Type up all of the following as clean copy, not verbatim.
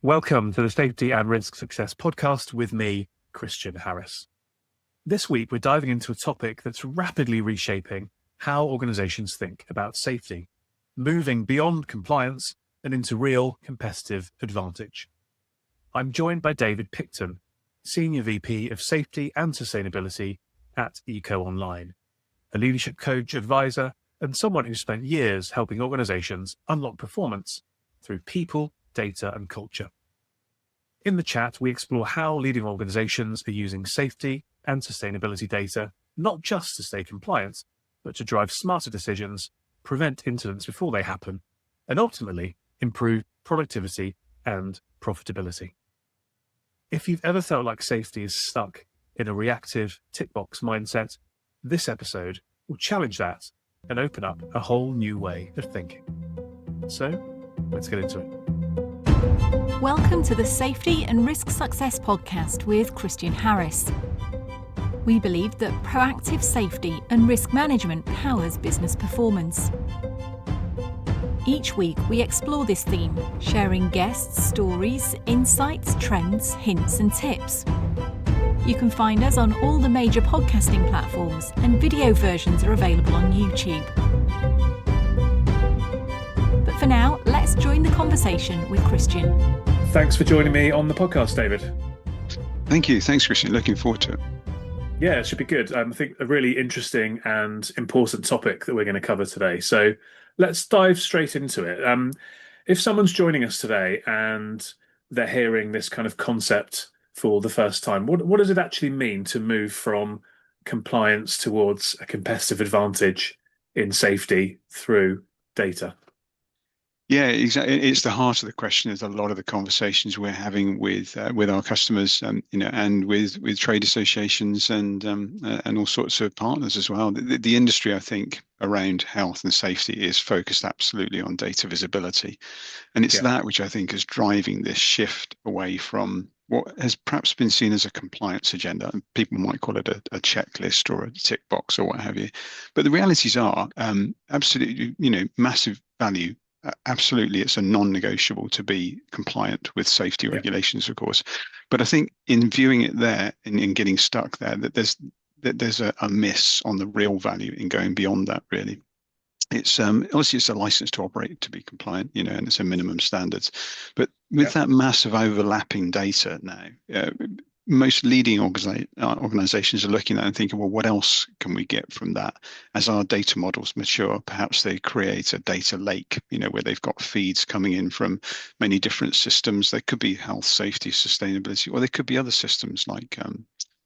Welcome to the Safety and Risk Success podcast with me, Christian Harris. This week, we're diving into a topic that's rapidly reshaping how organizations think about safety, moving beyond compliance and into real competitive advantage. I'm joined by David Picton, Senior VP of Safety and Sustainability at EcoOnline, a leadership coach, advisor, and someone who spent years helping organizations unlock performance through people, data, and culture. In the chat, we explore how leading organizations are using safety and sustainability data, not just to stay compliant, but to drive smarter decisions, prevent incidents before they happen, and ultimately improve productivity and profitability. If you've ever felt like safety is stuck in a reactive tick box mindset, this episode will challenge that and open up a whole new way of thinking. So, let's get into it. Welcome to the Safety and Risk Success podcast with Christian Harris. We believe that proactive safety and risk management powers business performance. Each week we explore this theme, sharing guests, stories, insights, trends, hints and tips. You can find us on all the major podcasting platforms, and video versions are available on YouTube. But for now, let's join the conversation with Christian. Thanks for joining me on the podcast, David. Thank you. Thanks, Christian. Looking forward to it. Yeah, it should be good. I think a really interesting and important topic that we're going to cover today. So let's dive straight into it. If someone's joining us today and they're hearing this kind of concept for the first time, what does it actually mean to move from compliance towards a competitive advantage in safety through data? Yeah, exactly. It's the heart of the question. Is a lot of the conversations we're having with our customers, and with trade associations and all sorts of partners as well. The industry, I think, around health and safety is focused absolutely on data visibility, and it's that which I think is driving this shift away from what has perhaps been seen as a compliance agenda. And people might call it a checklist or a tick box or what have you. But the realities are absolutely, massive value. Absolutely, it's a non-negotiable to be compliant with safety regulations, of course. But I think in viewing it there and in getting stuck there, that there's a miss on the real value in going beyond that. Really, it's obviously it's a license to operate to be compliant, and it's a minimum standards. But with that massive overlapping data now, most leading organizations are looking at and thinking, well, what else can we get from that? As our data models mature, perhaps they create a data lake, where they've got feeds coming in from many different systems. They could be health, safety, sustainability, or they could be other systems like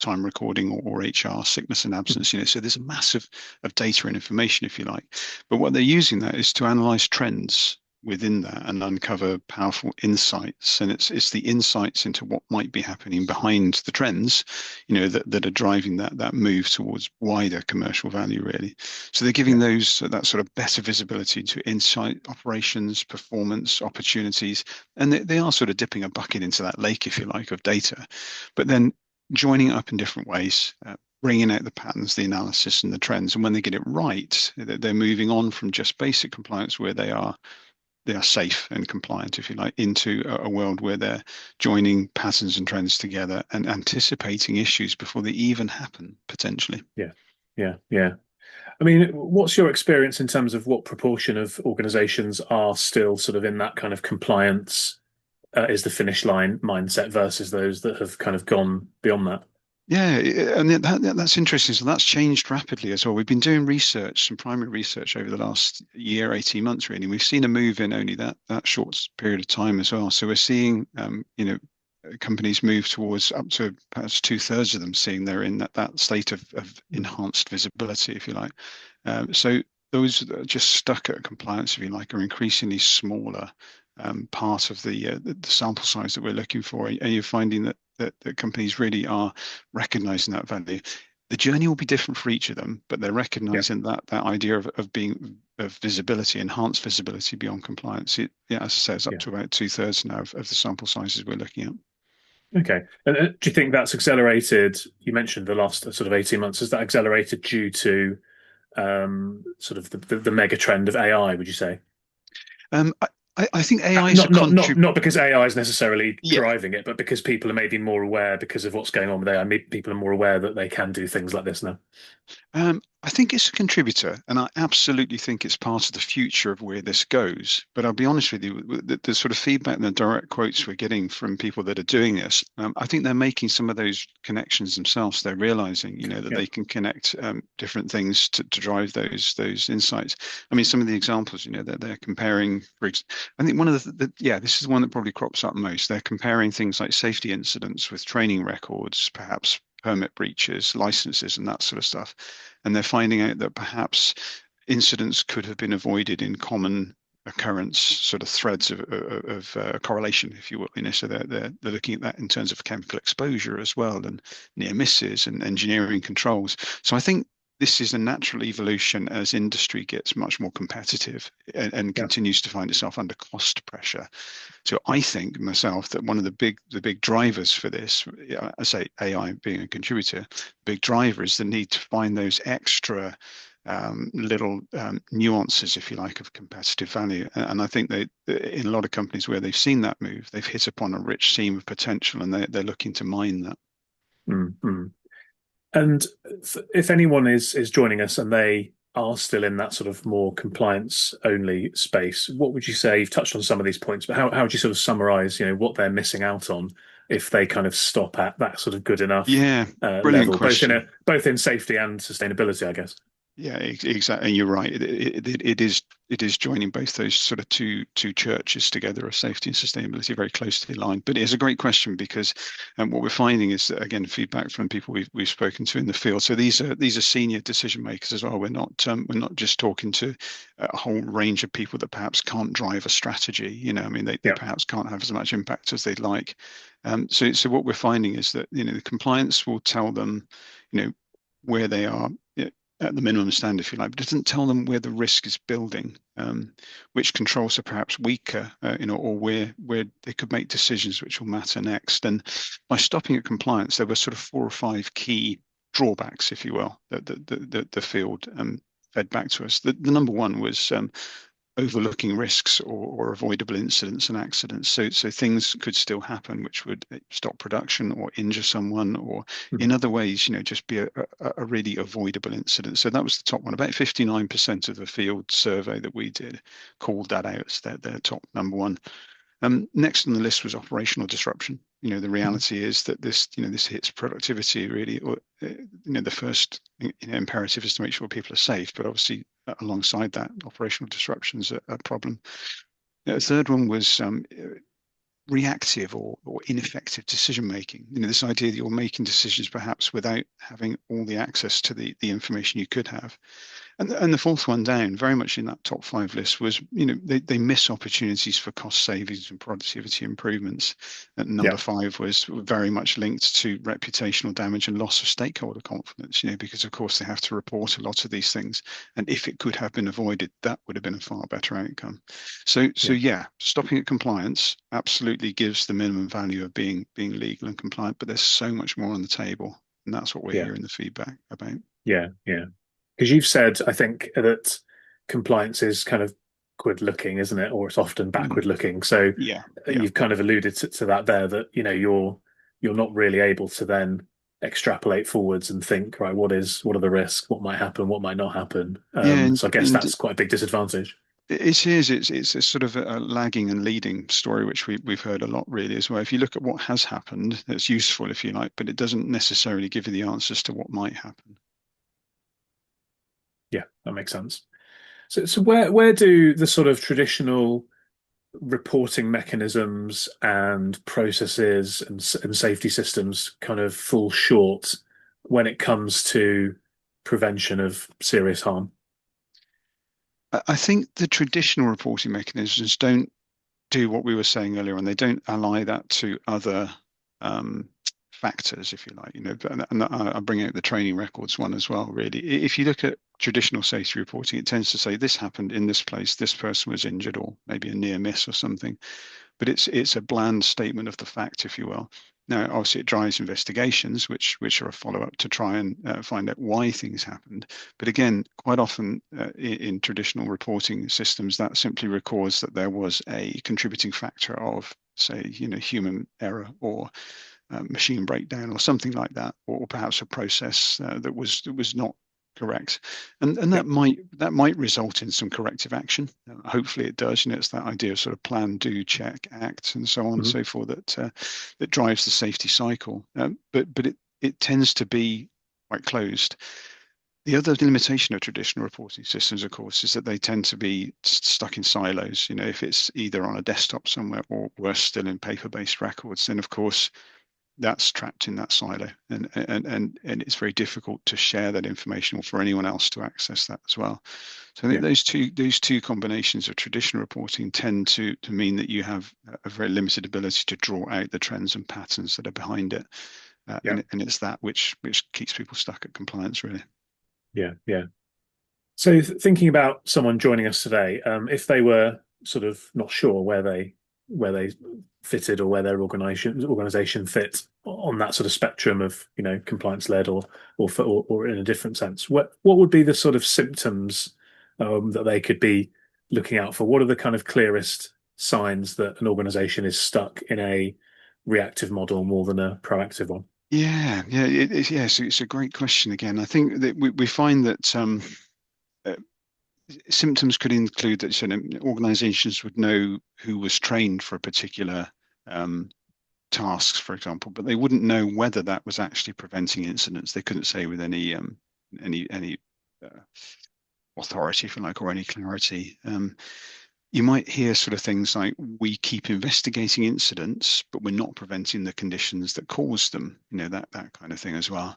time recording or HR, sickness and absence. So there's a massive of data and information, if you like. But what they're using that is to analyze trends within that and uncover powerful insights, and it's the insights into what might be happening behind the trends, that are driving that move towards wider commercial value, really. So they're giving that sort of better visibility to insight, operations, performance, opportunities, and they are sort of dipping a bucket into that lake, if you like, of data, but then joining it up in different ways. Bringing out the patterns, the analysis, and the trends, and when they get it right, they're moving on from just basic compliance, where they are safe and compliant, if you like, into a world where they're joining patterns and trends together and anticipating issues before they even happen, potentially. Yeah. I mean, what's your experience in terms of what proportion of organizations are still sort of in that kind of compliance is the finish line mindset versus those that have kind of gone beyond that? Yeah, and that's interesting. So that's changed rapidly as well. We've been doing research, some primary research over the last year, 18 months, really. We've seen a move in only that short period of time as well. So we're seeing, companies move towards up to perhaps 2/3 of them seeing they're in that state of enhanced visibility, if you like. So those that are just stuck at compliance, if you like, are increasingly smaller part of the sample size that we're looking for. And you're finding that companies really are recognizing that value. The journey will be different for each of them, but they're recognizing that idea of visibility, enhanced visibility beyond compliance. As I say, it's up to about 2/3 now of the sample sizes we're looking at. Okay. And do you think that's accelerated? You mentioned the last sort of 18 months. Has that accelerated due to sort of the mega trend of AI, would you say? I think AI is a Not because AI is necessarily yeah. driving it, but because people are maybe more aware because of what's going on with AI. Maybe people are more aware that they can do things like this now. I think it's a contributor, and I absolutely think it's part of the future of where this goes. But I'll be honest with you, the sort of feedback and the direct quotes we're getting from people that are doing this, I think they're making some of those connections themselves. They're realizing, that Yeah. they can connect different things to drive those insights. I mean, some of the examples, that they're comparing. I think one of this is one that probably crops up most. They're comparing things like safety incidents with training records, perhaps permit breaches, licenses, and that sort of stuff. And they're finding out that perhaps incidents could have been avoided in common occurrence sort of threads of correlation, if you will. So they're looking at that in terms of chemical exposure as well, and near misses and engineering controls. So I think this is a natural evolution as industry gets much more competitive and Yeah. continues to find itself under cost pressure. So Yeah. I think myself that one of the big drivers for this, I say AI being a contributor, big driver is the need to find those extra little nuances, if you like, of competitive value. And I think in a lot of companies where they've seen that move, they've hit upon a rich seam of potential, and they're looking to mine that. Mm-hmm. And if anyone is joining us and they are still in that sort of more compliance only space, what would you say? You've touched on some of these points, but how would you sort of summarize, what they're missing out on if they kind of stop at that sort of good enough Yeah, brilliant level, both question. both in safety and sustainability, I guess. Yeah, exactly. And you're right. It is joining both those sort of two churches together of safety and sustainability very closely aligned. But it is a great question because what we're finding is that, again, feedback from people we've spoken to in the field. So these are senior decision makers as well. We're not just talking to a whole range of people that perhaps can't drive a strategy. I mean, they Yeah. perhaps can't have as much impact as they'd like. So what we're finding is that the compliance will tell them, where they are at the minimum stand, if you like, but it doesn't tell them where the risk is building, which controls are perhaps weaker, or where they could make decisions which will matter next. And by stopping at compliance, there were sort of 4 or 5 key drawbacks, if you will, that the field fed back to us. The number one was overlooking risks or avoidable incidents and accidents. So things could still happen, which would stop production or injure someone, or in Mhm. other ways, just be a really avoidable incident. So that was the top one. About 59% of the field survey that we did called that out as their top number one. Next on the list was operational disruption. The Mhm. reality is that this hits productivity really. Or, the first imperative is to make sure people are safe, but obviously alongside that, operational disruptions are a problem. The third one was reactive or ineffective decision making. This idea that you're making decisions perhaps without having all the access to the information you could have. And the fourth one down, very much in that top 5 list, was they miss opportunities for cost savings and productivity improvements. And number Yeah. 5 was very much linked to reputational damage and loss of stakeholder confidence. Because of course they have to report a lot of these things, and if it could have been avoided, that would have been a far better outcome. So Yeah. yeah, stopping at compliance absolutely gives the minimum value of being legal and compliant, but there's so much more on the table, and that's what we're Yeah. hearing the feedback about. Yeah. Yeah. Because you've said, I think, that compliance is kind of backward looking, isn't it? Or it's often Mm. backward looking. So Yeah, yeah. you've kind of alluded to that there, that you're not really able to then extrapolate forwards and think, right, what are the risks? What might happen? What might not happen? Yeah, and, So I guess and that's quite a big disadvantage. it is. It's a sort of a lagging and leading story, which we've heard a lot really as well. If you look at what has happened, it's useful if you like, but it doesn't necessarily give you the answers to what might happen. Yeah, that makes sense. So where do the sort of traditional reporting mechanisms and processes and safety systems kind of fall short when it comes to prevention of serious harm? I think the traditional reporting mechanisms don't do what we were saying earlier on. They don't ally that to other um, factors, if you like. And I bring out the training records one as well. Really, if you look at traditional safety reporting, it tends to say this happened in this place, this person was injured, or maybe a near miss or something. But it's a bland statement of the fact, if you will. Now, obviously, it drives investigations, which are a follow-up to try and find out why things happened. But again, quite often in traditional reporting systems, that simply records that there was a contributing factor of, say, human error or machine breakdown or something like that, or perhaps a process that was not correct, and Yeah. that might result in some corrective action. Hopefully, it does. It's that idea of sort of plan, do, check, act, and so on and Mhm. so forth that drives the safety cycle. But it tends to be quite closed. The other limitation of traditional reporting systems, of course, is that they tend to be stuck in silos. If it's either on a desktop somewhere or worse still in paper-based records, then of course that's trapped in that silo, and it's very difficult to share that information or for anyone else to access that as well. So I think those two combinations of traditional reporting tend to mean that you have a very limited ability to draw out the trends and patterns that are behind it, and it's that which keeps people stuck at compliance, really. Yeah. So thinking about someone joining us today, if they were sort of not sure where they fitted or where their organization fit on that sort of spectrum of compliance led or in a different sense, what would be the sort of symptoms that they could be looking out for? What are the kind of clearest signs that an organization is stuck in a reactive model more than a proactive one? It's a great question again. I think that we find that uh, symptoms could include that organizations would know who was trained for a particular tasks, for example, but they wouldn't know whether that was actually preventing incidents. They couldn't say with any authority, if you like, or any clarity. You might hear sort of things like, we keep investigating incidents, but we're not preventing the conditions that cause them, that kind of thing as well.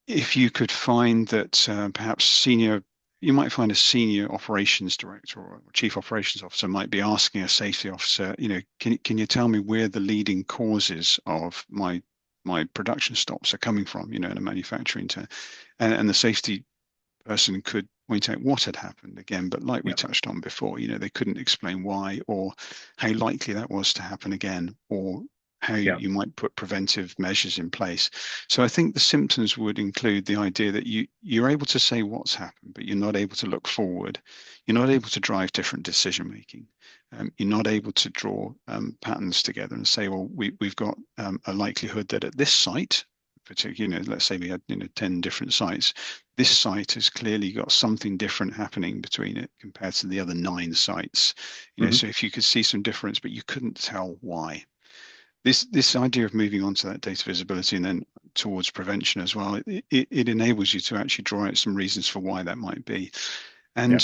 If you could find that perhaps you might find a senior operations director or chief operations officer might be asking a safety officer, can you tell me where the leading causes of my production stops are coming from, in a manufacturing term, and the safety person could point out what had happened again, but like we touched on before, they couldn't explain why or how likely that was to happen again, or how you might put preventive measures in place. So I think the symptoms would include the idea that you're able to say what's happened, but you're not able to look forward. You're not able to drive different decision making. You're not able to draw patterns together and say, well, we've got a likelihood that at this site, particularly, let's say we had 10 different sites, this site has clearly got something different happening between it compared to the other 9 sites. So if you could see some difference, but you couldn't tell why. This idea of moving on to that data visibility and then towards prevention as well, it enables you to actually draw out some reasons for why that might be. And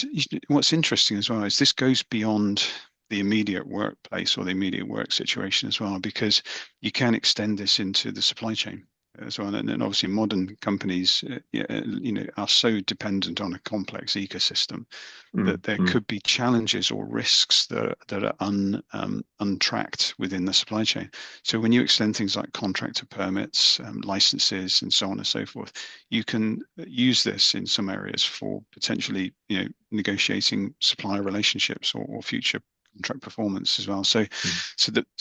what's interesting as well is this goes beyond the immediate workplace or the immediate work situation as well, because you can extend this into the supply chain as well. And obviously modern companies, are so dependent on a complex ecosystem that there could be challenges or risks that are untracked within the supply chain. So when you extend things like contractor permits, licenses, and so on and so forth, you can use this in some areas for potentially, negotiating supplier relationships or future contract performance as well. So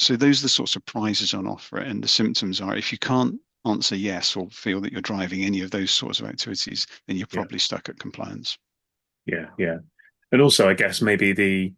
those are the sorts of prizes on offer. And the symptoms are, if you can't answer yes or feel that you're driving any of those sorts of activities, then you're probably stuck at compliance. Yeah. And also, I guess maybe the,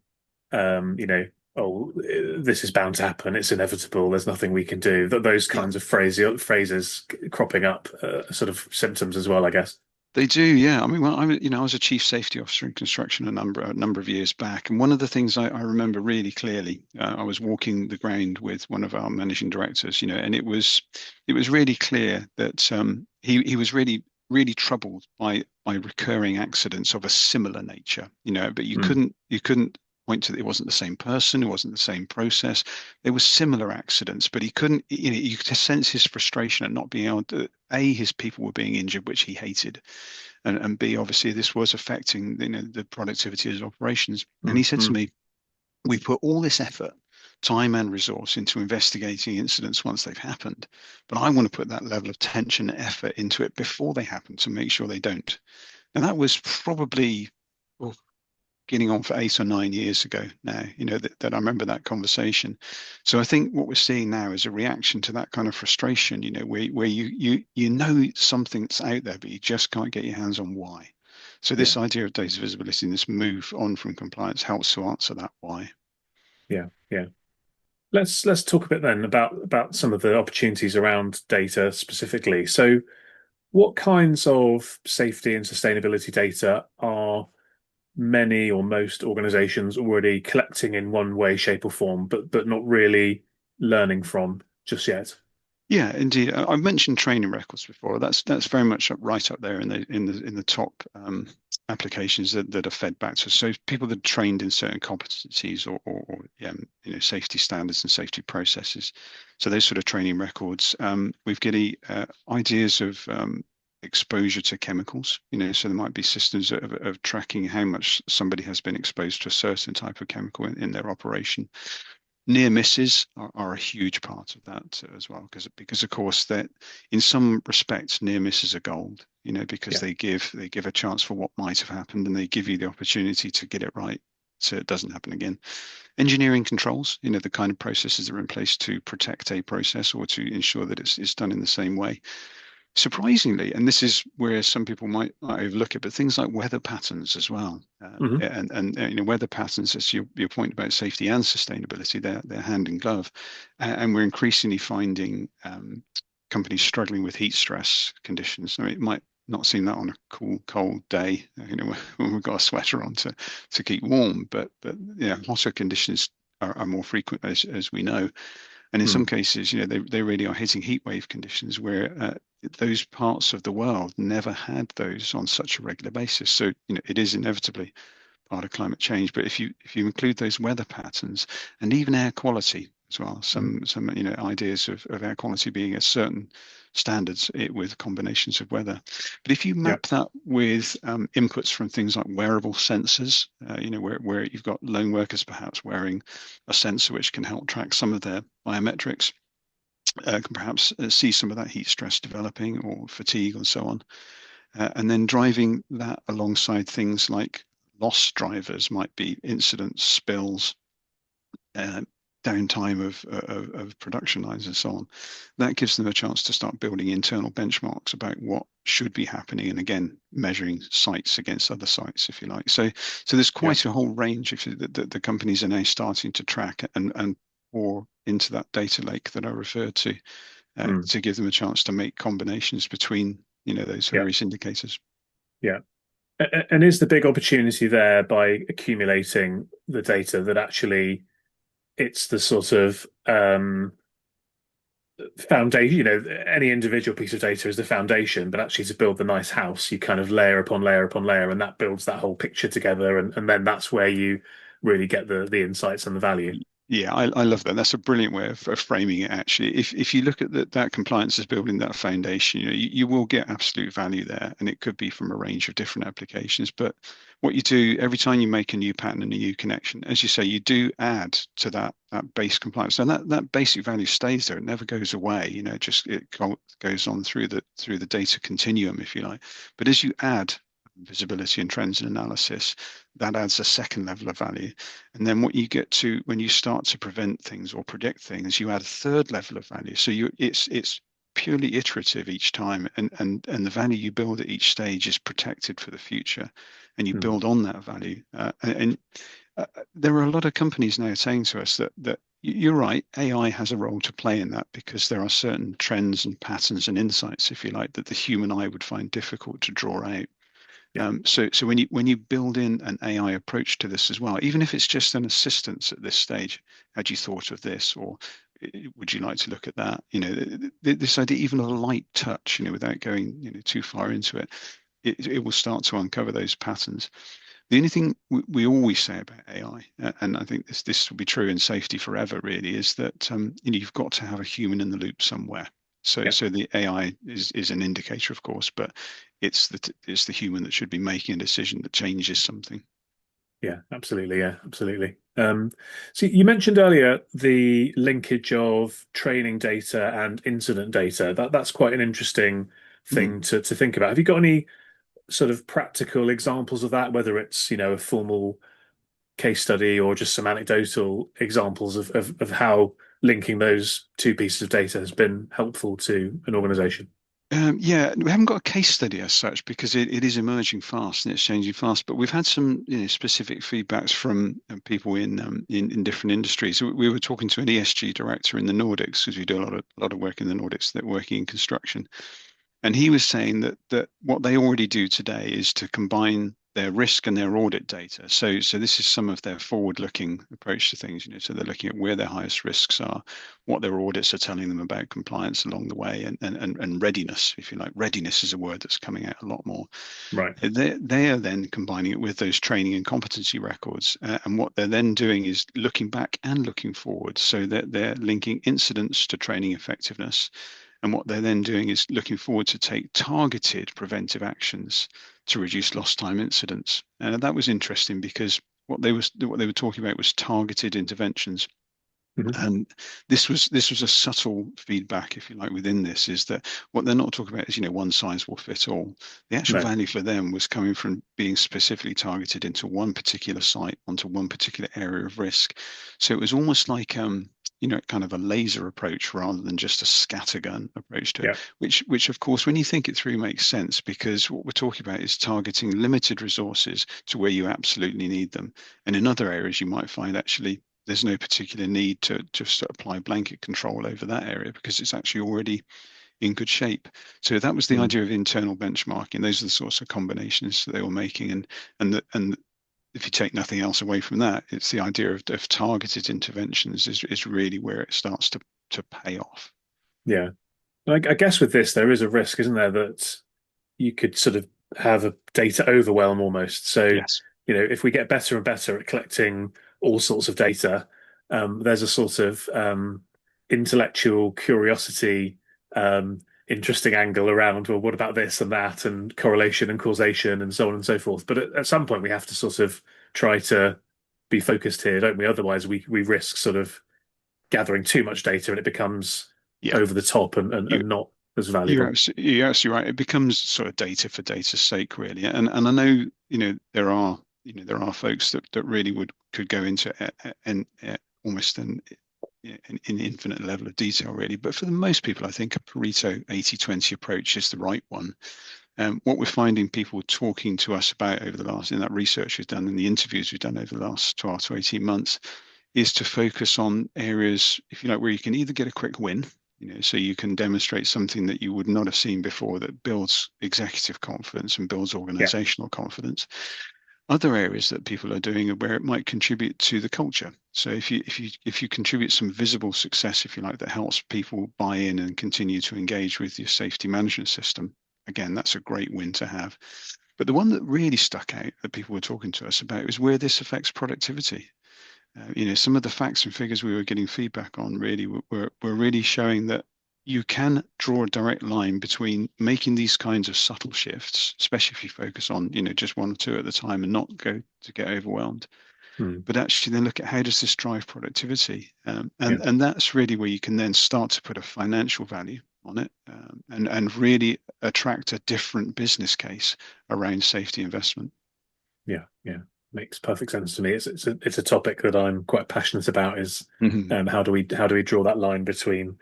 this is bound to happen. It's inevitable. There's nothing we can do. Those kinds of phrases cropping up, sort of symptoms as well, I guess. They do, yeah. I mean, well, I was a chief safety officer in construction a number of years back, and one of the things I remember really clearly, I was walking the ground with one of our managing directors, and it was really clear that he was really troubled by recurring accidents of a similar nature, but you couldn't point to, it wasn't the same person, it wasn't the same process. There were similar accidents, but he couldn't, you could sense his frustration at not being able to, A, his people were being injured, which he hated, and B, obviously this was affecting the productivity of his operations. And he said to me, we put all this effort, time and resource into investigating incidents once they've happened, but I want to put that level of tension and effort into it before they happen to make sure they don't. And that was probably getting on for 8 or 9 years ago now, that I remember that conversation. So I think what we're seeing now is a reaction to that kind of frustration, where you know something's out there, but you just can't get your hands on why. So Yeah. this idea of data visibility and this move on from compliance helps to answer that why. Yeah. Yeah. Let's talk a bit then about some of the opportunities around data specifically. So, what kinds of safety and sustainability data are many or most organizations already collecting in one way, shape, or form, but not really learning from just yet? Yeah, indeed. I mentioned training records before. That's very much right up there in the top applications that are fed back to us. So people that are trained in certain competencies or safety standards and safety processes. So those sort of training records. We've got ideas of exposure to chemicals. So there might be systems of tracking how much somebody has been exposed to a certain type of chemical in their operation. Near misses are a huge part of that as well, because of course that in some respects near misses are gold, because Yeah. they give a chance for what might have happened, and they give you the opportunity to get it right so it doesn't happen again. Engineering controls, the kind of processes that are in place to protect a process or to ensure that it's done in the same way. Surprisingly, and this is where some people might overlook it, but things like weather patterns as well, Hmm. and weather patterns, as your point about safety and sustainability, they're hand in glove, and we're increasingly finding companies struggling with heat stress conditions. I mean, it might not seem that on a cool, cold day, when we've got a sweater on to keep warm, but hotter conditions are more frequent as we know. And in some cases, they really are hitting heat wave conditions where those parts of the world never had those on such a regular basis. So, it is inevitably part of climate change. But if you include those weather patterns and even air quality as well, some ideas of air quality being at certain standards with combinations of weather. But if you Yeah. map that with inputs from things like wearable sensors, where you've got lone workers perhaps wearing a sensor which can help track some of their biometrics, can perhaps see some of that heat stress developing or fatigue and so on. And then driving that alongside things like lost drivers might be incidents, spills, downtime of production lines and so on. That gives them a chance to start building internal benchmarks about what should be happening, and again measuring sites against other sites, if you like. So there's Yeah. quite a whole range that the companies are now starting to track and pour into that data lake that I referred to give them a chance to make combinations between those Yeah. various indicators. Yeah. And is the big opportunity there by accumulating the data that actually it's the sort of foundation, any individual piece of data is the foundation, but actually to build the nice house, you kind of layer upon layer upon layer, and that builds that whole picture together. And then that's where you really get the insights and the value. Yeah, I love that. That's a brilliant way of framing it, actually. If you look at that compliance is building that foundation, you will get absolute value there, and it could be from a range of different applications. But what you do every time you make a new pattern and a new connection, as you say, you do add to that base compliance, and that basic value stays there. It never goes away. It goes on through the data continuum, if you like. But as you add visibility and trends and analysis, that adds a second level of value. And then what you get to when you start to prevent things or predict things, you add a third level of value. So it's purely iterative each time, and the value you build at each stage is protected for the future, and you build on that value. There are a lot of companies now saying to us that you're right, AI has a role to play in that, because there are certain trends and patterns and insights, if you like, that the human eye would find difficult to draw out. Yeah. So when you build in an AI approach to this as well, even if it's just an assistance at this stage, had you thought of this, or would you like to look at that? This idea even of a light touch, without going too far into it, it will start to uncover those patterns. The only thing we always say about AI, and I think this will be true in safety forever, really, is that you've got to have a human in the loop somewhere. So Yeah. the AI is an indicator, of course, but it's the human that should be making a decision that changes something. Yeah, absolutely. Yeah, absolutely. So you mentioned earlier the linkage of training data and incident data. That's quite an interesting Mm. thing to think about. Have you got any sort of practical examples of that, whether it's, a formal case study or just some anecdotal examples of how linking those two pieces of data has been helpful to an organization? Yeah, we haven't got a case study as such because it is emerging fast and it's changing fast. But we've had some, specific feedbacks from people in different industries. We were talking to an ESG director in the Nordics because we do a lot of work in the Nordics that working in construction. And he was saying that what they already do today is to combine their risk and their audit data. So this is some of their forward-looking approach to things. So they're looking at where their highest risks are, what their audits are telling them about compliance along the way, and readiness, if you like. Readiness is a word that's coming out a lot more. Right. They are then combining it with those training and competency records, and what they're then doing is looking back and looking forward. So that they're linking incidents to training effectiveness. And what they're then doing is looking forward to take targeted preventive actions to reduce lost time incidents. And that was interesting because what they were talking about was targeted interventions. Mm-hmm. And this was a subtle feedback, if you like, within this, is that what they're not talking about is, one size will fit all. The actual No. value for them was coming from being specifically targeted into one particular site, onto one particular area of risk. So it was almost like kind of a laser approach rather than just a scattergun approach to it, Yeah. which of course, when you think it through, makes sense because what we're talking about is targeting limited resources to where you absolutely need them. And in other areas, you might find actually there's no particular need to just apply blanket control over that area because it's actually already in good shape. So that was the idea of internal benchmarking. Those are the sorts of combinations that they were making, and if you take nothing else away from that, it's the idea of targeted interventions is really where it starts to pay off. Yeah. I guess with this, there is a risk, isn't there, that you could sort of have a data overwhelm almost. So, Yes. if we get better and better at collecting all sorts of data, there's a sort of intellectual curiosity, interesting angle around, well, what about this and that, and correlation and causation, and so on and so forth. But at some point, we have to sort of try to be focused here, don't we? Otherwise, we risk sort of gathering too much data and it becomes over the top and You, not as valuable. you're absolutely right. It becomes sort of data for data's sake, really. And I know, there are folks that really could go into and almost an infinite level of detail, really. But for the most people, I think a Pareto 80-20 approach is the right one. What we're finding people talking to us about over the last, in that research we've done and the interviews we've done over the last 12 to 18 months, is to focus on areas, if you like, where you can either get a quick win, so you can demonstrate something that you would not have seen before that builds executive confidence and builds organizational confidence. Other areas that people are doing are where it might contribute to the culture. So if you contribute some visible success, if you like, that helps people buy in and continue to engage with your safety management system, again, that's a great win to have. But the one that really stuck out that people were talking to us about is where this affects productivity. Some of the facts and figures we were getting feedback on really were really showing that you can draw a direct line between making these kinds of subtle shifts, especially if you focus on, just one or two at the time and not go to get overwhelmed. But actually then look at how does this drive productivity? And that's really where you can then start to put a financial value on it, and really attract a different business case around safety investment. Yeah. Makes perfect sense to me. It's a topic that I'm quite passionate about. Is how do we draw that line between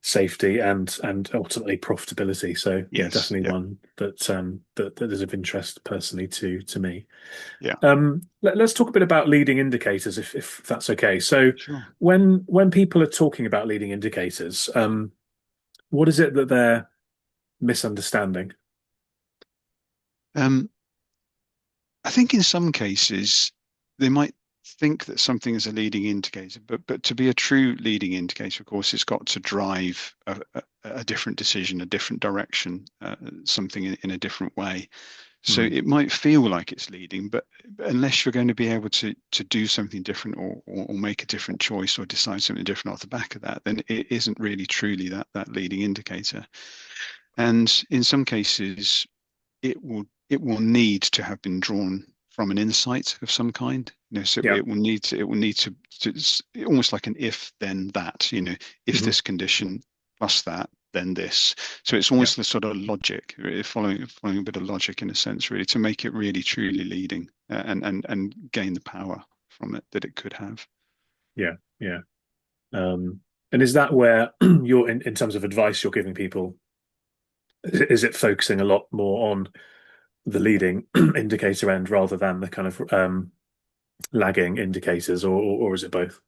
safety and ultimately profitability? So definitely one that is of interest personally to me. Yeah. Let's talk a bit about leading indicators, if that's okay. So Sure. when people are talking about leading indicators, what is it that they're misunderstanding? I think in some cases they might think that something is a leading indicator, but to be a true leading indicator, of course, it's got to drive a different decision, a different direction, something in a different way. So it might feel like it's leading, but unless you're going to be able to do something different or make a different choice or decide something different off the back of that, then it isn't really truly that leading indicator. And in some cases, it will need to have been drawn from an insight of some kind. So it will need to it's almost like an if then that. If this condition plus that, then this. So it's almost the sort of logic, following a bit of logic in a sense, really, to make it really truly leading and gain the power. from it that it could have. Yeah, yeah. And is that where you're in terms of advice you're giving people? Is it focusing a lot more on the leading indicator end rather than the kind of lagging indicators, or is it both?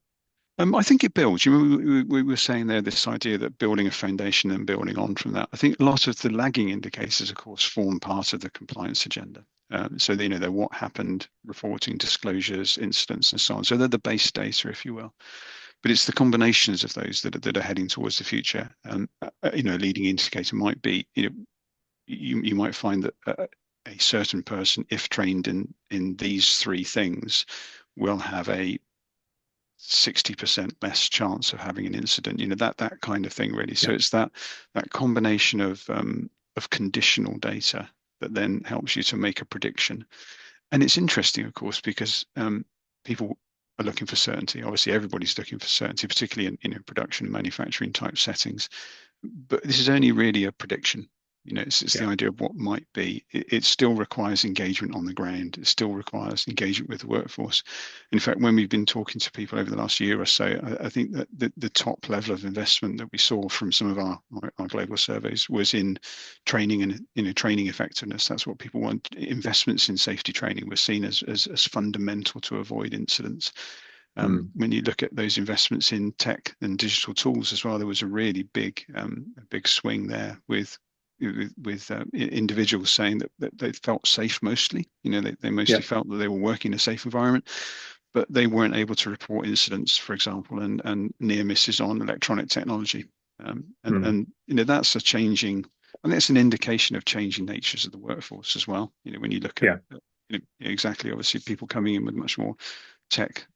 I think it builds. You know, we were saying there this idea that building a foundation and building on from that. I think a lot of the lagging indicators, of course, form part of the compliance agenda. So you know, they're what happened, reporting, disclosures, incidents, and so on. So they're the base data, if you will. But it's the combinations of those that are heading towards the future. You know, a leading indicator might be, you know, you might find that a certain person, if trained in these three things, will have a 60% less chance of having an incident, you know, that kind of thing, really. So it's that combination of conditional data that then helps you to make a prediction. And it's interesting, of course, because people are looking for certainty. Obviously, everybody's looking for certainty, particularly in, you know, production and manufacturing type settings. But this is only really a prediction. You know, it's the idea of what might be. It still requires engagement on the ground. It still requires engagement with the workforce. In fact, when we've been talking to people over the last year or so, I think that the top level of investment that we saw from some of our global surveys was in training and, you know, training effectiveness. That's what people want. Investments in safety training were seen as fundamental to avoid incidents. When you look at those investments in tech and digital tools as well, there was a really big swing there with individuals saying that they felt safe mostly. You know, they mostly felt that they were working in a safe environment, but they weren't able to report incidents, for example, and near misses on electronic technology. And you know, that's a changing, and that's an indication of changing natures of the workforce as well. You know, when you look at you know, exactly, obviously, people coming in with much more tech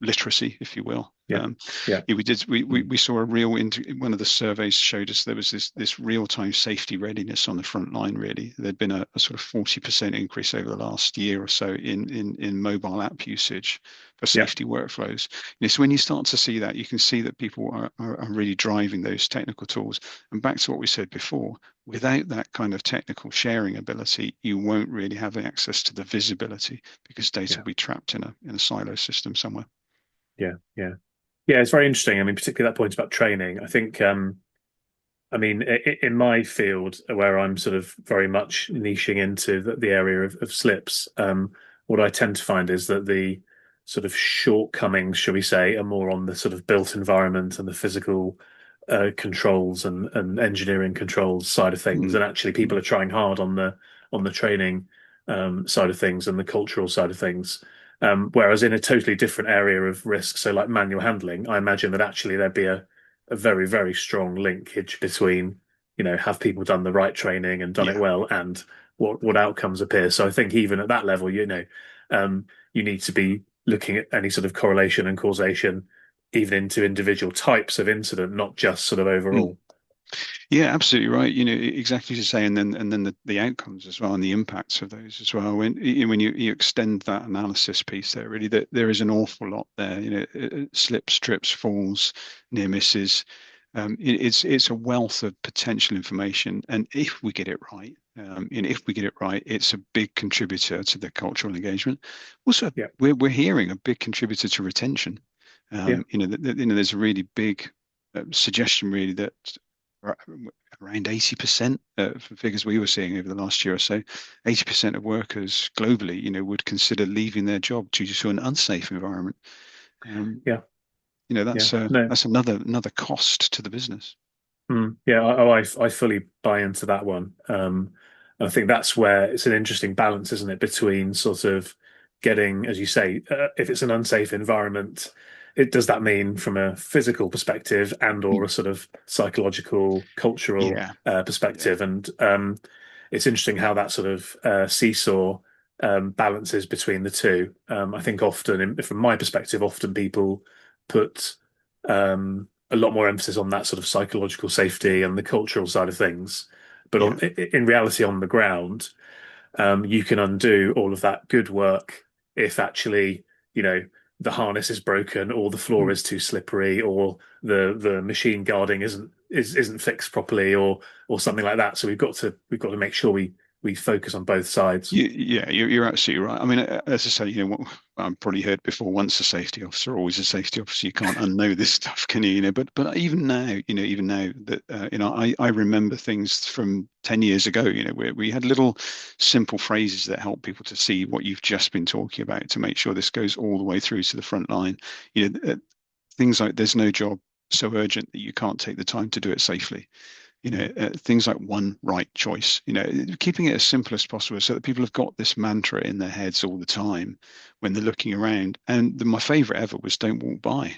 literacy, if you will. We saw a real one of the surveys showed us there was this real-time safety readiness on the front line. Really, there'd been a sort of 40% increase over the last year or so in mobile app usage for safety workflows. You know, so when you start to see that, you can see that people are really driving those technical tools. And back to what we said before, without that kind of technical sharing ability, you won't really have access to the visibility because data will be trapped in a silo system somewhere. Yeah, it's very interesting. I mean, particularly that point about training. I think, I mean, in my field where I'm sort of very much niching into the area of slips, what I tend to find is that the sort of shortcomings, shall we say, are more on the sort of built environment and the physical controls and engineering controls side of things. And actually, people are trying hard on the training side of things and the cultural side of things. Whereas in a totally different area of risk, so like manual handling, I imagine that actually there'd be a very, very strong linkage between, you know, have people done the right training and done it well, and what outcomes appear. So I think even at that level, you know, you need to be looking at any sort of correlation and causation, even into individual types of incident, not just sort of overall. Yeah, absolutely right. You know, exactly as you say, and then the outcomes as well, and the impacts of those as well. When you extend that analysis piece there, really, that there is an awful lot there. You know, slips, trips, falls, near misses. It's a wealth of potential information, and if we get it right, it's a big contributor to the cultural engagement. Also, we're hearing a big contributor to retention. You know, there's a really big suggestion, really, that around 80%, for figures we were seeing over the last year or so, 80% of workers globally, you know, would consider leaving their job due to an unsafe environment. You know, that's another cost to the business. I fully buy into that one. I think that's where it's an interesting balance, isn't it, between sort of getting, as you say, if it's an unsafe environment, does that mean from a physical perspective and or a sort of psychological, cultural perspective? And it's interesting how that sort of seesaw balances between the two. I think often, from my perspective, often people put a lot more emphasis on that sort of psychological safety and the cultural side of things. But in reality, on the ground, you can undo all of that good work if actually, you know, the harness is broken, or the floor is too slippery, or the machine guarding isn't fixed properly, or something like that. So we've got to make sure we we focus on both sides. Yeah, you're absolutely right. I mean, as I say, I've probably heard before, once a safety officer, always a safety officer. You can't unknow this stuff, can you? But even now, even now that, I remember things from 10 years ago, where we had little simple phrases that help people to see what you've just been talking about to make sure this goes all the way through to the front line. Things like there's no job so urgent that you can't take the time to do it safely. Things like one right choice, keeping it as simple as possible so that people have got this mantra in their heads all the time when they're looking around. And my favorite ever was don't walk by.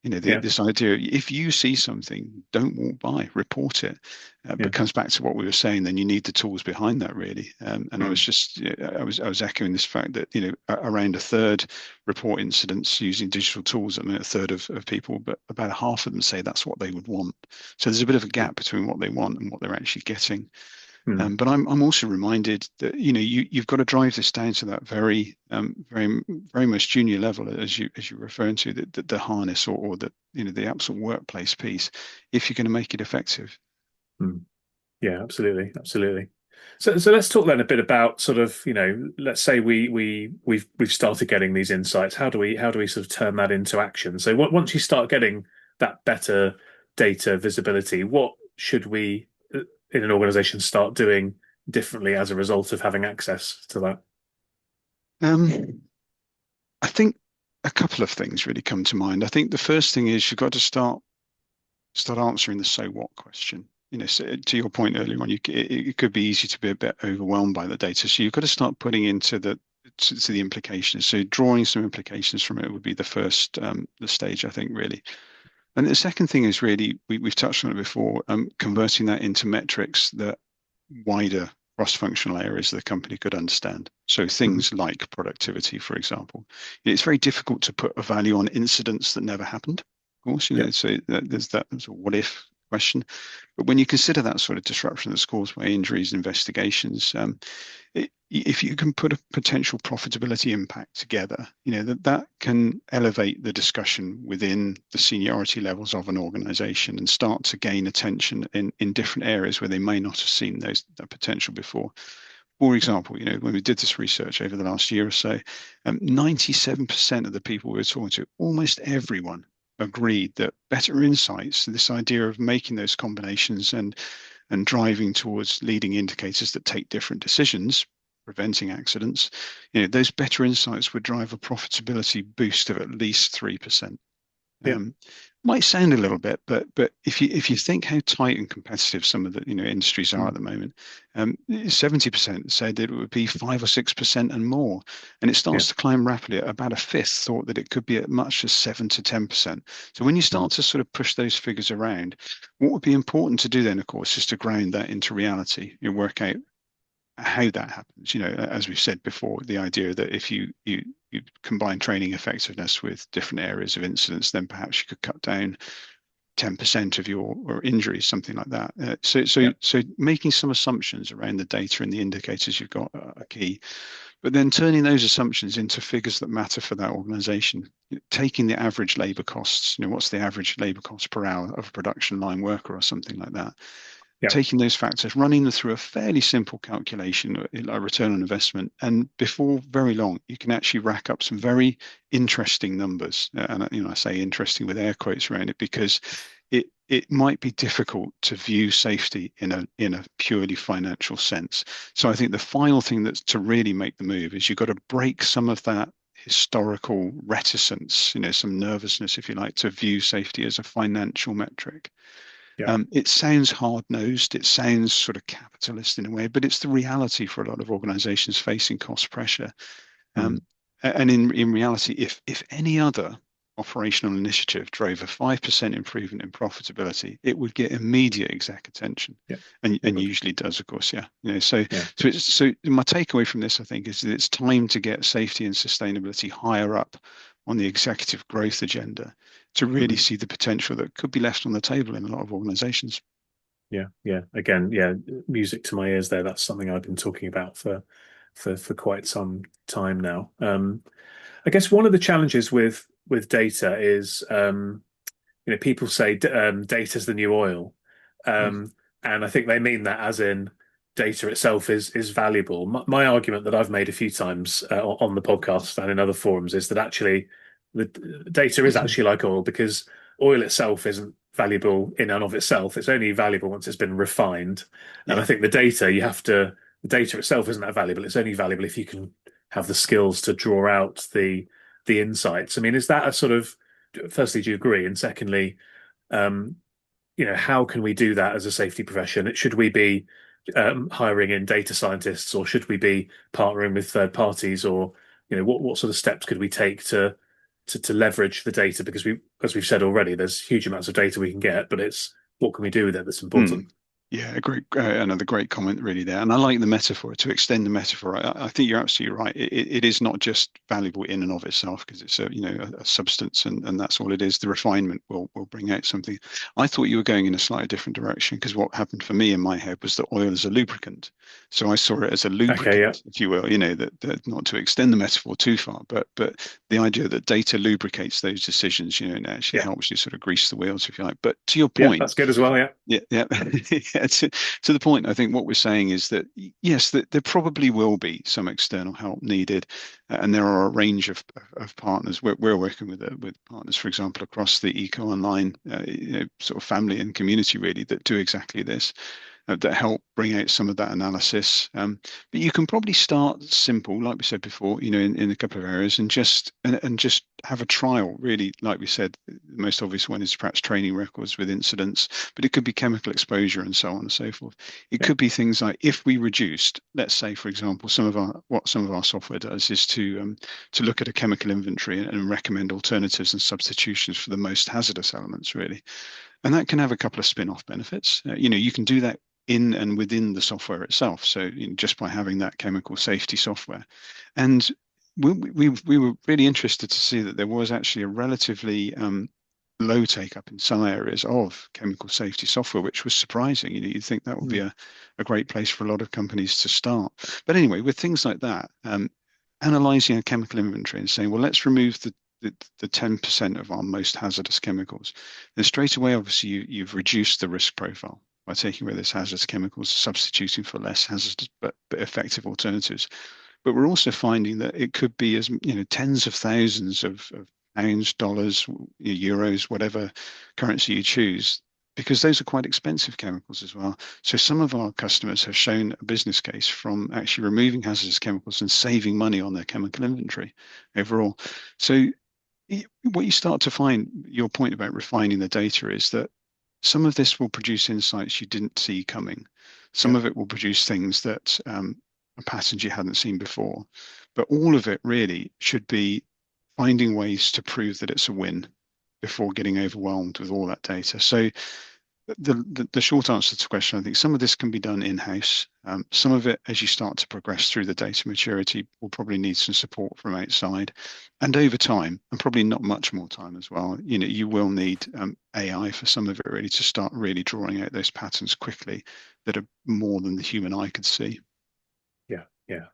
Yeah. This idea, if you see something, don't walk by, report it. Yeah. But comes back to what we were saying, then you need the tools behind that, really. And I was just, I was echoing this fact that, around a third report incidents using digital tools. I mean, a third of people, but about half of them say that's what they would want. So there's a bit of a gap between what they want and what they're actually getting. But I'm also reminded that you've got to drive this down to that very very much junior level, as you're referring to, the harness or the absolute workplace piece, if you're going to make it effective. Yeah, absolutely. So let's talk then a bit about sort of, let's say we've started getting these insights. How do we sort of turn that into action? So once you start getting that better data visibility, what should we in an organization start doing differently as a result of having access to that? I think a couple of things really come to mind. I think the first thing is you've got to start answering the so what question. So to your point earlier on, it could be easy to be a bit overwhelmed by the data. So you've got to start putting into the implications. So drawing some implications from it would be the first the stage, I think, really. And the second thing is really, we've touched on it before, converting that into metrics that wider cross-functional areas of the company could understand. So things like productivity, for example. It's very difficult to put a value on incidents that never happened, of course. So there's that sort of what if question. But when you consider that sort of disruption that's caused by injuries and investigations, if you can put a potential profitability impact together, that can elevate the discussion within the seniority levels of an organization and start to gain attention in different areas where they may not have seen that potential before. For example, when we did this research over the last year or so, 97% of the people we were talking to, almost everyone, agreed that better insights, this idea of making those combinations and driving towards leading indicators that take different decisions, preventing accidents, those better insights would drive a profitability boost of at least 3%. Might sound a little bit, but if you think how tight and competitive some of the industries are at the moment, 70% said it would be 5 or 6% and more, and it starts to climb rapidly. About a fifth thought that it could be at much as 7 to 10%. So when you start to sort of push those figures around, what would be important to do then, of course, is to ground that into reality. Work out how that happens. As we've said before, the idea that if you combine training effectiveness with different areas of incidents, then perhaps you could cut down 10% of your injuries, something like that. So making some assumptions around the data and the indicators you've got are key, but then turning those assumptions into figures that matter for that organization. Taking the average labor costs, what's the average labor cost per hour of a production line worker or something like that. Taking those factors, running them through a fairly simple calculation, like return on investment, and before very long, you can actually rack up some very interesting numbers. And I say interesting with air quotes around it, because it might be difficult to view safety in a purely financial sense. So I think the final thing that's to really make the move is you've got to break some of that historical reticence, some nervousness, if you like, to view safety as a financial metric. It sounds hard-nosed, it sounds sort of capitalist in a way, but it's the reality for a lot of organizations facing cost pressure. And in reality, if any other operational initiative drove a 5% improvement in profitability, it would get immediate exec attention, and usually does, of course. So my takeaway from this, I think, is that it's time to get safety and sustainability higher up on the executive growth agenda to really see the potential that could be left on the table in a lot of organizations. Again, music to my ears there. That's something I've been talking about for quite some time now. I guess one of the challenges with data is, people say data's the new oil, and I think they mean that as in data itself is valuable. My argument that I've made a few times on the podcast and in other forums is that actually the data is actually like oil, because oil itself isn't valuable in and of itself. It's only valuable once it's been refined. And I Yeah. think the data itself isn't that valuable. It's only valuable if you can have the skills to draw out the insights. I mean, is that a sort of, firstly, do you agree? And secondly, um, how can we do that as a safety profession? Should we be hiring in data scientists, or should we be partnering with third parties, or what sort of steps could we take to leverage the data? Because as we've said already, there's huge amounts of data we can get, but it's what can we do with it that's Hmm. important. Yeah, another great comment really there. And I like the metaphor, to extend the metaphor. I think you're absolutely right. It is not just valuable in and of itself, because it's a substance, and that's all it is. The refinement will bring out something. I thought you were going in a slightly different direction, because what happened for me in my head was that oil is a lubricant. So I saw it as a Okay, yeah, lubricant, if you will, that not to extend the metaphor too far, but the idea that data lubricates those decisions, and actually yeah, helps you sort of grease the wheels, if you like. But to your yeah, point, that's good as well. Yeah, yeah, yeah. Yeah, to the point, I think what we're saying is that yes, that there probably will be some external help needed, and there are a range of partners. We're working with partners, for example, across the EcoOnline sort of family and community, really, that do exactly this, that help bring out some of that analysis. But you can probably start simple, like we said before, in a couple of areas, and just have a trial. Really, like we said, the most obvious one is perhaps training records with incidents, but it could be chemical exposure and so on and so forth. It yeah, could be things like, if we reduced, let's say, for example, some of our software does is to look at a chemical inventory and recommend alternatives and substitutions for the most hazardous elements, really. And that can have a couple of spin-off benefits. You can do that in and within the software itself. So just by having that chemical safety software. And we were really interested to see that there was actually a relatively low take up in some areas of chemical safety software, which was surprising. You'd think that would be a great place for a lot of companies to start. But anyway, with things like that, analyzing a chemical inventory and saying, well, let's remove the 10% of our most hazardous chemicals. Then straight away, obviously, you've reduced the risk profile by taking away those hazardous chemicals, substituting for less hazardous but effective alternatives. But we're also finding that it could be as tens of thousands of pounds, dollars, euros, whatever currency you choose, because those are quite expensive chemicals as well. So some of our customers have shown a business case from actually removing hazardous chemicals and saving money on their chemical inventory overall. So what you start to find, your point about refining the data, is that some of this will produce insights you didn't see coming. Some yeah. of it will produce things that patterns you hadn't seen before. But all of it really should be finding ways to prove that it's a win before getting overwhelmed with all that data. So the short answer to the question, I think some of this can be done in-house. Some of it, as you start to progress through the data maturity, will probably need some support from outside. And over time, and probably not much more time as well, you will need AI for some of it, really, to start really drawing out those patterns quickly that are more than the human eye could see. Yeah, yeah.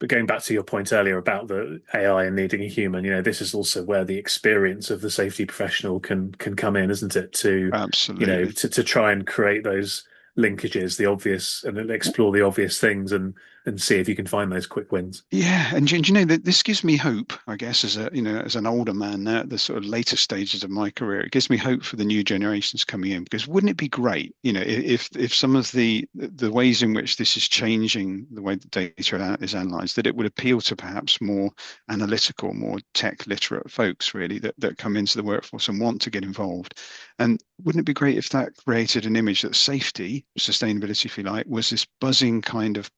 But going back to your point earlier about the AI and needing a human, this is also where the experience of the safety professional can come in, isn't it? Absolutely. To try and create those linkages, the obvious, and then explore the obvious things, and see if you can find those quick wins. Yeah, and that this gives me hope, I guess, as as an older man now, at the sort of later stages of my career. It gives me hope for the new generations coming in, because wouldn't it be great, if some of the ways in which this is changing the way that data is analyzed, that it would appeal to perhaps more analytical, more tech literate folks, really, that come into the workforce and want to get involved. And wouldn't it be great if that created an image that safety, sustainability, if you like, was this buzzing kind of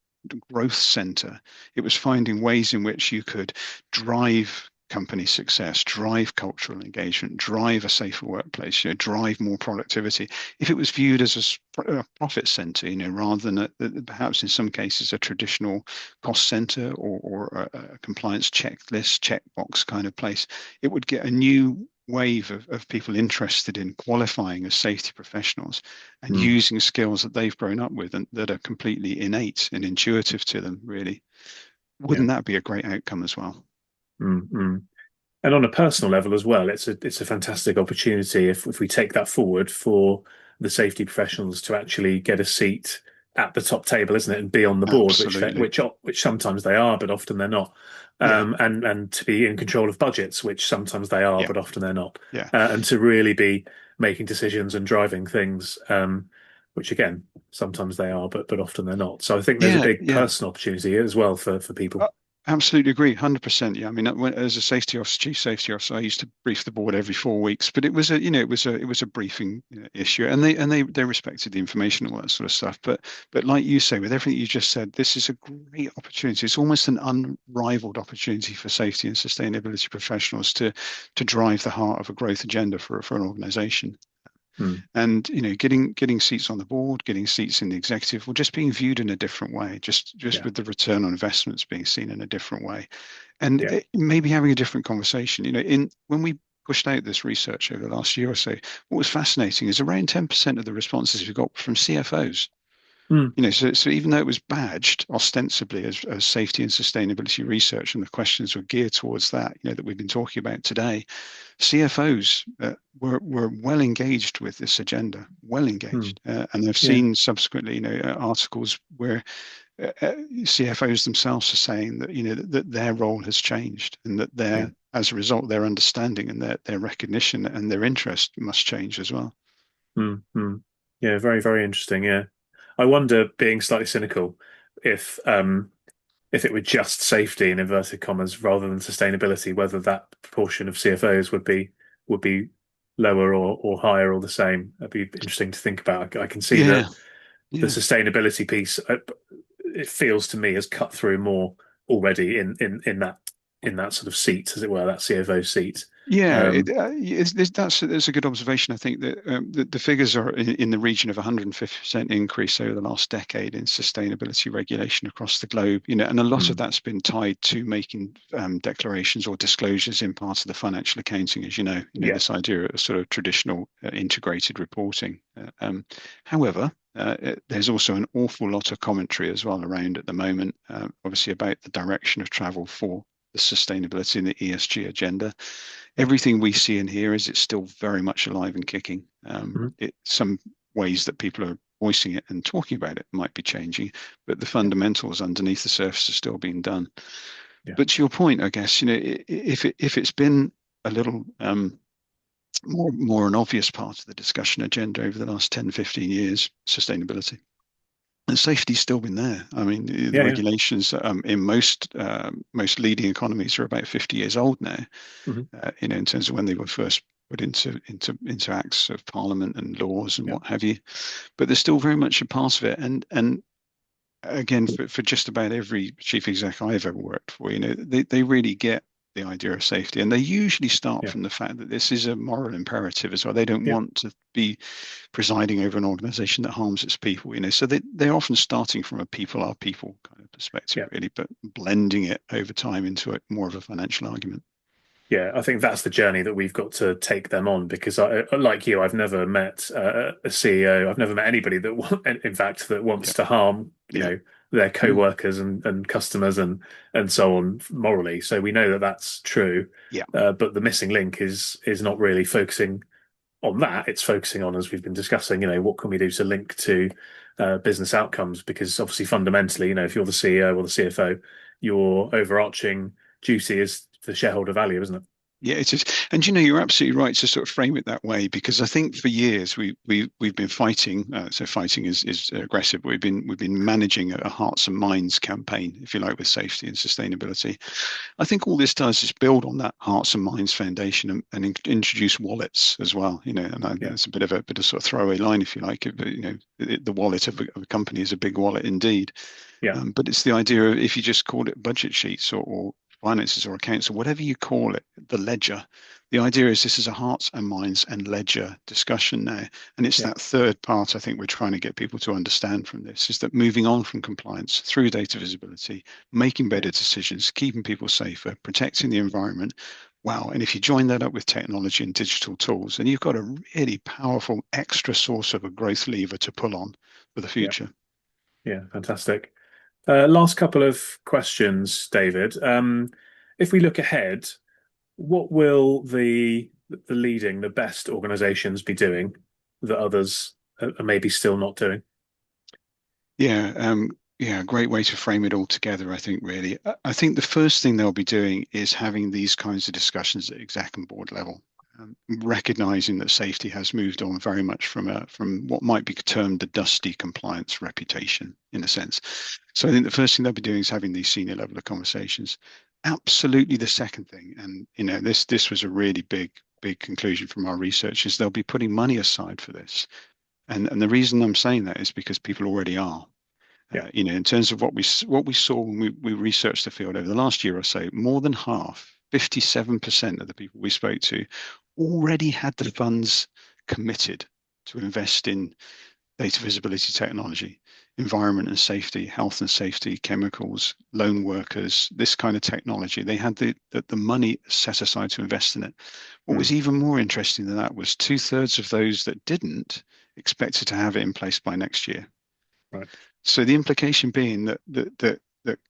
growth center? It was finding ways in which you could drive company success, drive cultural engagement, drive a safer workplace, drive more productivity. If it was viewed as a profit center, rather than perhaps in some cases a traditional cost center or a compliance checklist, checkbox kind of place, it would get a new wave of people interested in qualifying as safety professionals and Mm, using skills that they've grown up with and that are completely innate and intuitive to them, really. yeah. Wouldn't that be a great outcome as well? Mm, mm. And on a personal level as well, it's a fantastic opportunity if we take that forward for the safety professionals to actually get a seat at the top table, isn't it, and be on the board, Absolutely. which sometimes they are, but often they're not. Yeah. And to be in control of budgets, which sometimes they are, Yeah. but often they're not. Yeah. And to really be making decisions and driving things, which again sometimes they are, but often they're not. So I think there's a Yeah. big Yeah. personal opportunity here as well for people. Uh, Absolutely agree, 100%. Yeah, I mean, as a safety officer, chief safety officer, I used to brief the board every 4 weeks, but it was a, it was a briefing issue, and they respected the information and all that sort of stuff. But like you say, with everything you just said, this is a great opportunity. It's almost an unrivaled opportunity for safety and sustainability professionals to drive the heart of a growth agenda for an organization. Hmm. And getting seats on the board, getting seats in the executive, or just being viewed in a different way, just Yeah, with the return on investments being seen in a different way, and yeah. maybe having a different conversation. In when we pushed out this research over the last year or so, what was fascinating is around 10% of the responses we got from CFOs. Hmm. So even though it was badged ostensibly as safety and sustainability research, and the questions were geared towards that, that we've been talking about today, CFOs were well engaged with this agenda, well Hmm. engaged, and I've Yeah. seen subsequently, articles where CFOs themselves are saying that that their role has changed, and that Yeah. as a result, their understanding and their recognition and their interest must change as well. Hmm. Hmm. Yeah. Very, very interesting. Yeah. I wonder, being slightly cynical, if it were just safety in inverted commas rather than sustainability, whether that proportion of CFOs would be lower or higher or the same. That'd be interesting to think about. I can see that Yeah, the yeah. sustainability piece, it feels to me, has cut through more already in that sort of seat, as it were, that CFO seat. Yeah, Um, that's a good observation. I think that the figures are in the region of 150% increase over the last decade in sustainability regulation across the globe. And a lot of mm, that's been tied to making declarations or disclosures in part of the financial accounting, as you know. yeah. This idea of sort of traditional integrated reporting. However, there's also an awful lot of commentary as well around at the moment, obviously about the direction of travel for the sustainability and the ESG agenda. Yeah. Everything we see and hear is it's still very much alive and kicking. Mhm. Some ways that people are voicing it and talking about it might be changing, but the Yeah. fundamentals underneath the surface are still being done. Yeah. But to your point, I guess, if it's been a little more an obvious part of the discussion agenda over the last 10, 15 years, sustainability. And safety's still been there. I mean, the Yeah. Yeah. regulations in most leading economies are about 50 years old now. Mhm. In terms of when they were first put into acts of parliament and laws and Yeah. what have you. But they're still very much a part of it. And again, for just about every chief exec I've ever worked for, they really get the idea of safety, and they usually start Yeah. from the fact that this is a moral imperative as well. They don't Yeah. want to be presiding over an organization that harms its people, so they're often starting from a people are people kind of perspective, Yeah. really, but blending it over time into more of a financial argument. Yeah, I think that's the journey that we've got to take them on, because like you, I've never met a CEO. I've never met anybody in fact, that wants Yeah, to harm, yeah, their no, co-workers and customers and so on morally. So we know that that's true. yeah, But the missing link is not really focusing on that. It's focusing on, as we've been discussing, what can we do to link to business outcomes? Because obviously, fundamentally, if you're the CEO or the CFO, your overarching duty is the shareholder value, isn't it? yeah. It is, and you're absolutely right to sort of frame it that way, because I think for years we've been fighting. So fighting is aggressive. We've been managing a hearts and minds campaign, if you like, with safety and sustainability. I think all this does is build on that hearts and minds foundation, and introduce wallets as well. Yeah, It's a bit of sort of throwaway line, if you like, but the wallet of a company is a big wallet indeed. yeah, But it's the idea of, if you just call it budget sheets or finances or accounts or whatever you call it, the ledger. The idea is this is a hearts and minds and ledger discussion now. And it's yeah, that third part I think we're trying to get people to understand from this, is that moving on from compliance through data visibility, making yeah, better decisions, keeping people safer, protecting the environment. Wow. And if you join that up with technology and digital tools, then you've got a really powerful extra source of a growth lever to pull on for the yeah, future. yeah. Fantastic. Last couple of questions, David. If we look ahead, what will the best organizations be doing that others are maybe still not doing? Yeah, great way to frame it all together, I think, really. I think the first thing they'll be doing is having these kinds of discussions at exec and board level, recognizing that safety has moved on very much from what might be termed the dusty compliance reputation, in a sense. So I think the first thing they'll be doing is having these senior level of conversations. Absolutely the second thing, and this was a really big conclusion from our research, is they'll be putting money aside for this. And the reason I'm saying that is because people already are. Yeah. In terms of what we saw when we researched the field over the last year or so, more than half, 57% of the people we spoke to already had the funds committed to invest in data visibility technology, environment and safety, health and safety, chemicals, lone workers, this kind of technology. They had the money set aside to invest in it. What was even more interesting than that was 2/3 of those that didn't expected to have it in place by next year. Right. So the implication being that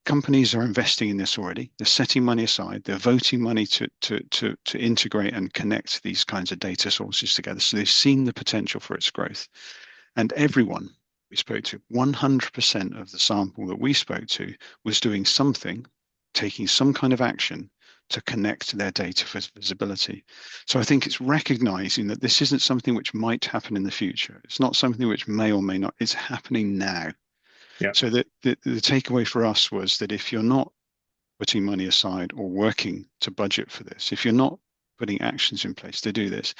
companies are investing in this already. They're setting money aside. They're voting money to integrate and connect these kinds of data sources together. So they've seen the potential for its growth. And everyone we spoke to, 100% of the sample that we spoke to was doing something, taking some kind of action to connect their data for visibility. So I think it's recognizing that this isn't something which might happen in the future. It's not something which may or may not. It's happening now. Yeah. So the takeaway for us was that if you're not putting money aside or working to budget for this, if you're not putting actions in place to do this,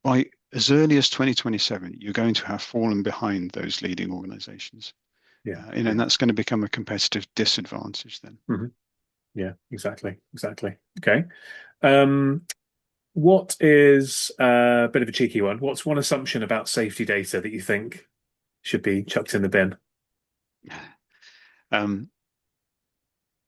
by as early as 2027, you're going to have fallen behind those leading organizations. Yeah. And that's going to become a competitive disadvantage then. Mm-hmm. Yeah, exactly. Okay. What is a bit of a cheeky one? What's one assumption about safety data that you think should be chucked in the bin? Um,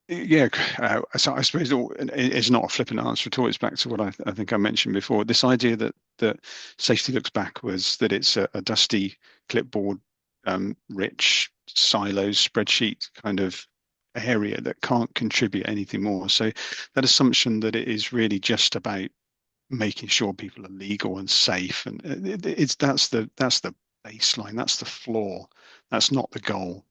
so I suppose it's not a flippant answer at all. It's back to what I think I mentioned before. This idea that safety looks backwards, that it's a dusty clipboard, rich silos, spreadsheet kind of area that can't contribute anything more. So that assumption that it is really just about making sure people are legal and safe, and that's the baseline, that's the floor, that's not the goal.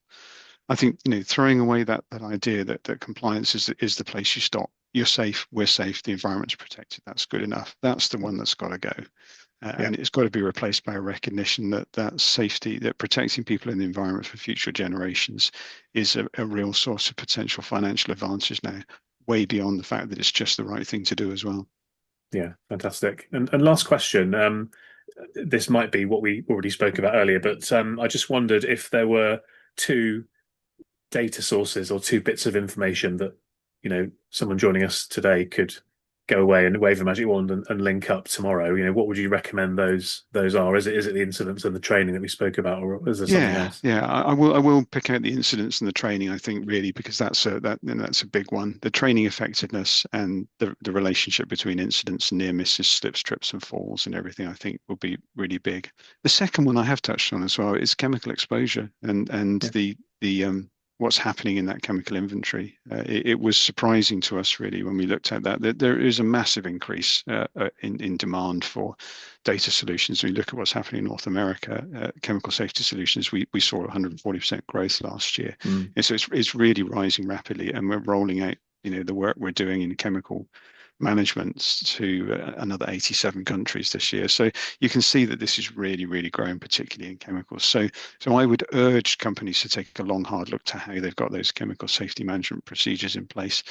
I think throwing away that idea that compliance is the place you stop. You're safe, we're safe, the environment's protected. That's good enough. That's the one that's got to go, and it's got to be replaced by a recognition that safety, that protecting people in the environment for future generations, is a real source of potential financial advantage now, way beyond the fact that it's just the right thing to do as well. Yeah, fantastic. And last question. This might be what we already spoke about earlier, but I just wondered if there were two data sources or two bits of information that someone joining us today could go away and wave a magic wand and link up tomorrow. What would you recommend those are? Is it the incidents and the training that we spoke about, or is there something else? I will pick out the incidents and the training, I think, really, because that's a big one. The training effectiveness and the relationship between incidents and near misses, slips, trips and falls and everything, I think will be really big. The second one I have touched on as well is chemical exposure and the what's happening in that chemical inventory. It was surprising to us really when we looked at that there is a massive increase in demand for data solutions. When we look at what's happening in North America, chemical safety solutions, we saw 140% growth last year. And so it's really rising rapidly, and we're rolling out the work we're doing in chemical management to another 87 countries this year. So you can see that this is really, really growing, particularly in chemicals. So I would urge companies to take a long, hard look to how they've got those chemical safety management procedures in place.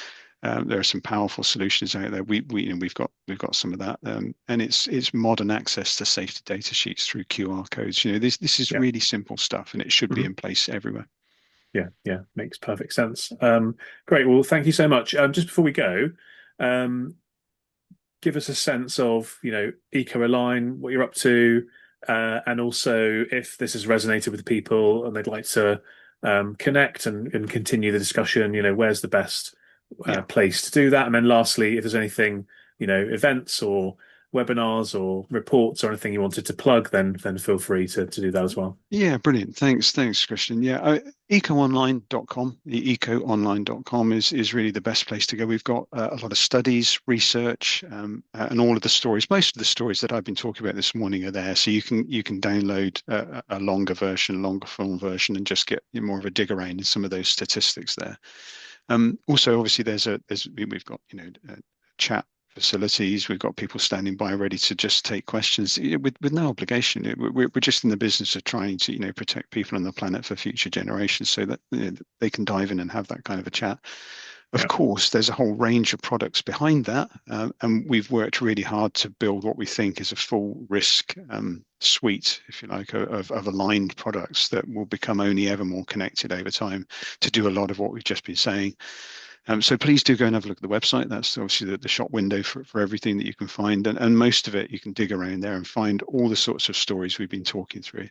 There are some powerful solutions out there. We've got some of that, and it's modern access to safety data sheets through QR codes. This is really simple stuff, and it should be in place everywhere. Yeah, makes perfect sense. Great. Well, thank you so much. Just before we go, give us a sense of, EcoOnline, what you're up to, and also if this has resonated with people and they'd like to connect and continue the discussion, where's the best place to do that? And then lastly, if there's anything, events or webinars or reports or anything you wanted to plug, then feel free to do that as well. Yeah, brilliant. Thanks, Christian. Yeah, ecoonline.com, the ecoonline.com is really the best place to go. We've got a lot of studies, research, and all of the stories. Most of the stories that I've been talking about this morning are there, so you can download a longer form version, and just get more of a dig around in some of those statistics there. Also, obviously, we've got chat facilities. We've got people standing by ready to just take questions with no obligation. We're just in the business of trying to protect people on the planet for future generations, so that they can dive in and have that kind of a chat. Of course, there's a whole range of products behind that, and we've worked really hard to build what we think is a full risk suite, if you like, of aligned products that will become only ever more connected over time to do a lot of what we've just been saying. So please do go and have a look at the website. That's obviously the shop window for everything that you can find. And most of it, you can dig around there and find all the sorts of stories we've been talking through.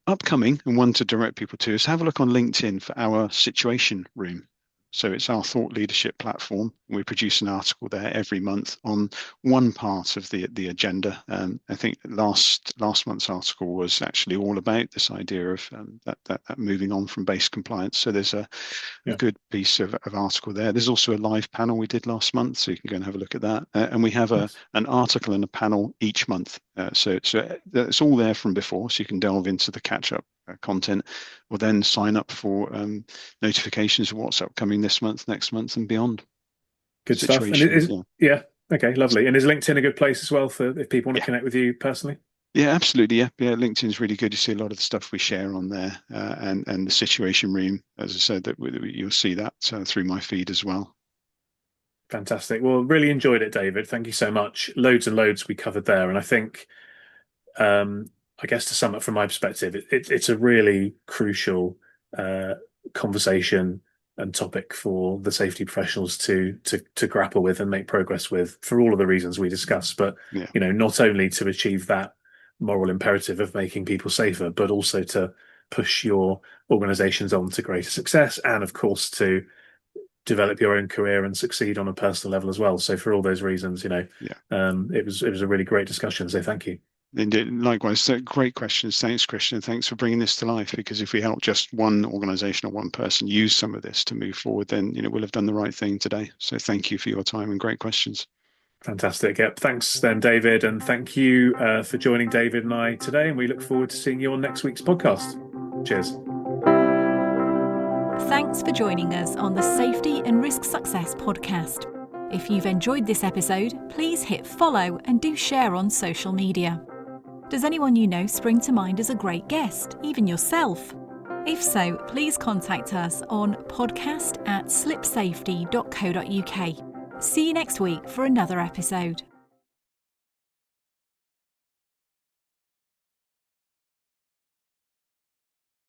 Upcoming, and one to direct people to, is have a look on LinkedIn for our situation room. So it's our thought leadership platform. We produce an article there every month on one part of the agenda. I think last month's article was actually all about this idea of that moving on from base compliance. So there's a good piece of article there. There's also a live panel we did last month, so you can go and have a look at that. And we have an article and a panel each month. So it's all there from before, so you can delve into the catch-up content, or then sign up for notifications of what's upcoming this month, next month, and beyond. Good stuff. And okay, lovely. And is LinkedIn a good place as well for if people want to connect with you personally? Yeah, absolutely. Yeah, LinkedIn's really good. You see a lot of the stuff we share on there, and the situation room, as I said, that you'll see that through my feed as well. Fantastic. Well, really enjoyed it, David. Thank you so much. Loads and loads we covered there, and I think, I guess to sum up from my perspective, it's a really crucial conversation and topic for the safety professionals to grapple with and make progress with, for all of the reasons we discussed. But not only to achieve that moral imperative of making people safer, but also to push your organizations on to greater success, and of course to develop your own career and succeed on a personal level as well. So for all those reasons, it was a really great discussion. So thank you. Indeed, likewise. So great questions. Thanks, Christian. Thanks for bringing this to life, because if we help just one organization or one person use some of this to move forward, then we'll have done the right thing today. So thank you for your time and great questions. Fantastic. Yep. Thanks then, David. And thank you for joining David and I today. And we look forward to seeing you on next week's podcast. Cheers. Thanks for joining us on the Safety and Risk Success podcast. If you've enjoyed this episode, please hit follow and do share on social media. Does anyone you know spring to mind as a great guest, even yourself? If so, please contact us on podcast@slipsafety.co.uk. See you next week for another episode.